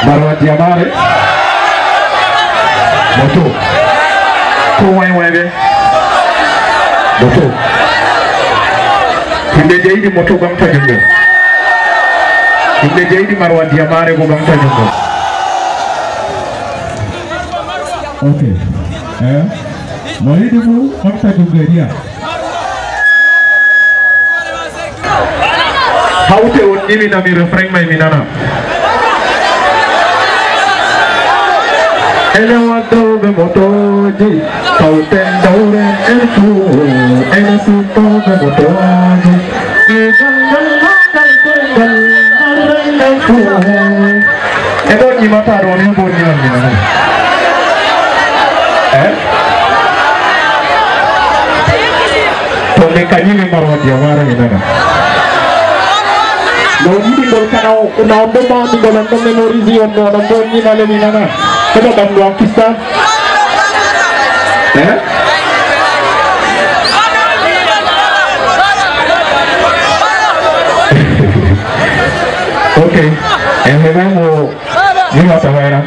Marwa Diamare moto ko waybe moto himɓe jeydi moto ɓamta jungo himɓe jeydi Marwa Diamare ko ɓamta jungo ok mo yiɗi fu ɓamta jungo riya hawte on ɗiminami refrain may mi nana ele waddoɓe motoji kawten dawren en fuu ene sippoɓe motoji ɗigalngal magal koyngal arrendal fuu e ɗon ñimata ɗo ni bo ñimandinana to ɓe kañimi Marwa Diamare mi nana no yiɗigol kana na on ɗo mamigol on ɗo mémorise on ɗo ɗon bo ñimale mi nana Comment on doit faire ça? Ok. Et maintenant, nous allons faire là.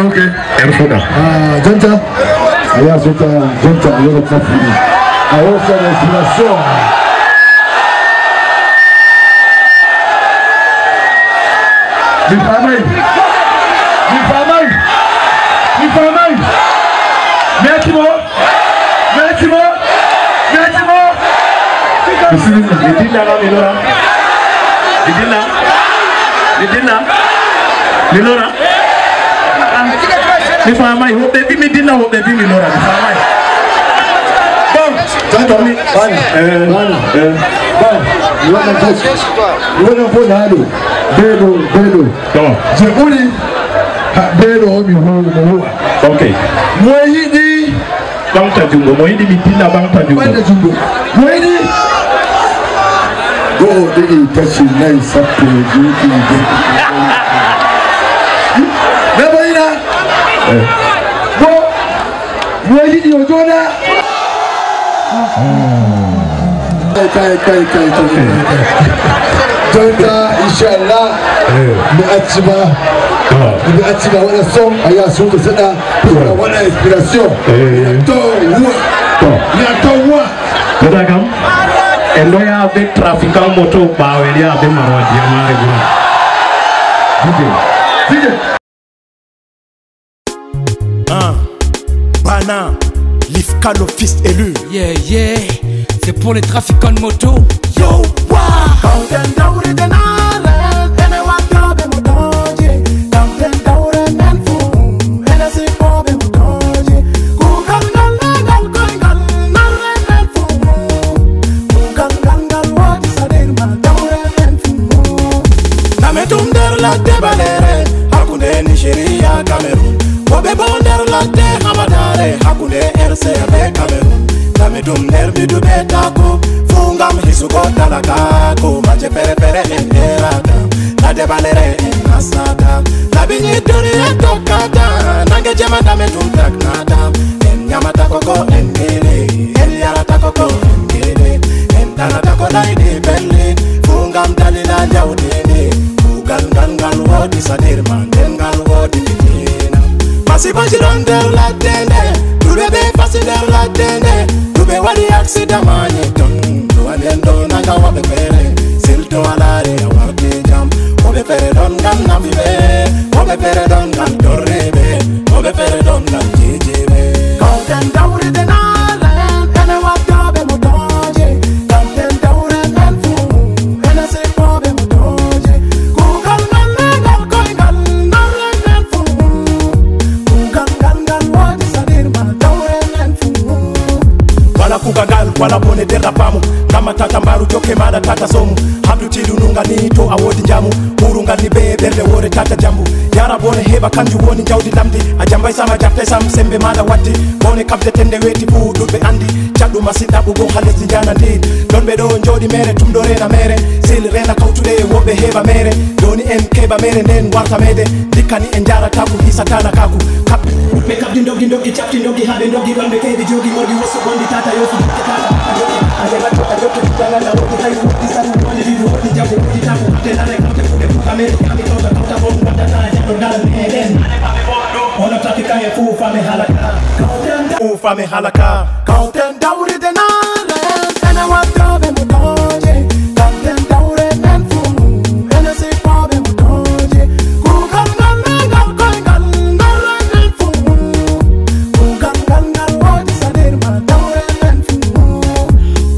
Ok. Gente, allora gente, allora traffico. Allora c'è l'ispirazione. Mi fa mai. Milora. Mi fa mai, hope bi mi dinna hope bi Milora. Mi fa mai. Bon, tanto mi. Bueno, nado. Belo. Tamam. Jebuli. Belo mi ho. Okay. Moyidi. Bangta jungo, moyidi mi dinna bangta jungo. Moyidi. Go didi tashi nai sappe jiki. Nebaina. Go. Moyidi ojona. Kai. Jonta inshallah mu atiba wala song aya suka sada wala inspiration to wa Kodagam Eloya be trafiquant moto bawelia be Marwa Diamare DJ Bana Lifka le fils élu. Yeah, c'est pour les trafiquants de moto. Yo, wa! Kauten daure denare, ene wakabe motoje. Kauten daure menfu, ene si pobe motoje. Kugal koingal, narre menfu. Kugal wadi sadirma daure menfu. Nametum der la debalere, hakunde Nigeria Cameroon. Bobe bonder la de Hamadare, hakunde RCB Cameroon. Namedum nerbi du betako, fungam hisuko talakako. Maje pere enterada, la debalere enasada. La binyi duri etokada, nange jema namedum taknada. En yamata koko engele, en yarata koko engele. En tanata kola ide belle, fungam dalila jaudene. Ugal wodi sadirman, dengal wodi fitina. Masibaji don der la tende, tu bebe fasi der la tende. Tube wadi accident mani ton, tu andendo nanga wabe pere. Silto alare wabe jam, wabe pere don gan nabibe, wabe pere don gan torrebe, wabe pere don gan jijebe. Kauten daure denare, ene wakabe motoje. Kauten daure menfu, ene se pobe motoje. Kugal koingal, narre menfu. Kugal wadi sadirma daure menfu. wala kugagal wala bone derra pamu kama tata mbaru jokke mada tata somu habdu tidunu ngani to awodi jamu buru ngani be berde wore tata jambu yara bone heba kanju woni jawdi lamdi a jambay sama jafte sam sembe mada watti bone kabde tende weti fu dudbe andi jaddu masida bugo halesi jana ndi don be do jodi mere tum do rena mere sil rena kawtude wobe heba mere doni en keba mere nen warta mede dikani en jara taku hisatana kaku kap be kabdi ndogi ndogi chapti ndogi habe ndogi bambe kedi jogi mordi woso bondi tata yofu tata ajeba to ajoke tanga na wote kai disanu woni vivu woni jabu kitabu tena na kate kude kamera kamitoza kata bomu tata jado dal eden ona trafika ya fufa me halaka fufa me halaka kauten dauri de nale ana wakabe mutoje kauten daure men fu ena se pabe mutoje kugan gangal koingal nale men fu kugan gangal wodi saderma daure men fu.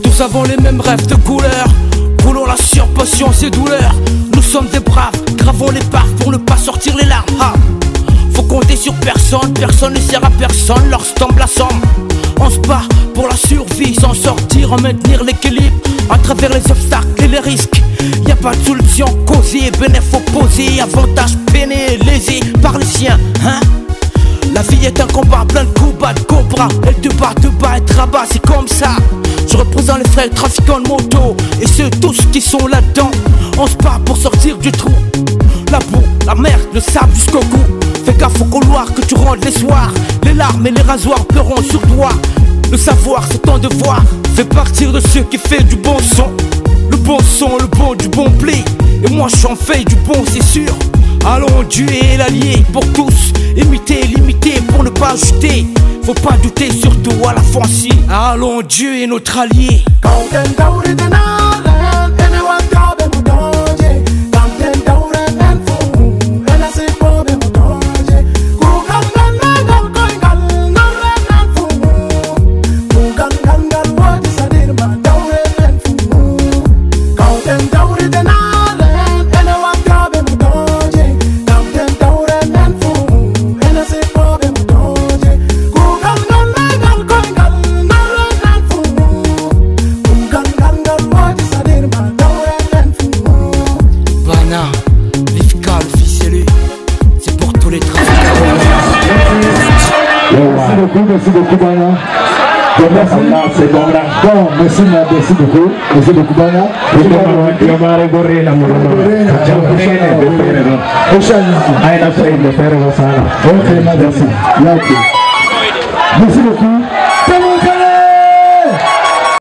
Tous avons les mêmes rêves de couleur, roulons la surpatience et douleur. Nous sommes des braves, gravons les parts pour ne pas sortir les larmes. Ah. Faut compter sur personne, personne ne sert à personne lorsqu'on tombe la somme. On se bat pour la survie, s'en sortir, en maintenir l'équilibre à travers les obstacles et les risques. Y a pas de solution causée, bénéfice opposé, avantage peiné, lésé par les siens, hein. La vie est un combat plein de coups bas de cobra. Elle te bat, et te rabat, c'est comme ça. Je représente les frères trafiquants de moto et ceux tous qui sont là-dedans. On se bat pour sortir du trou. La boue, la merde, le sable jusqu'au cou. Fais gaffe au couloir que tu rentres les soirs. Les larmes et les rasoirs pleureront sur toi. Le savoir, c'est ton devoir. Fais partir de ceux qui fait du bon son. Le bon son, le bon du bon blé. Et moi j'en fais du bon, c'est sûr. Allons, Dieu est l'allié pour tous. Imiter, limiter pour ne pas ajouter. Faut pas douter, surtout à la fancy. Allons, Dieu est notre allié. Merci beaucoup, Bana. C'est bon, merci beaucoup. Merci beaucoup, Bana. Merci beaucoup.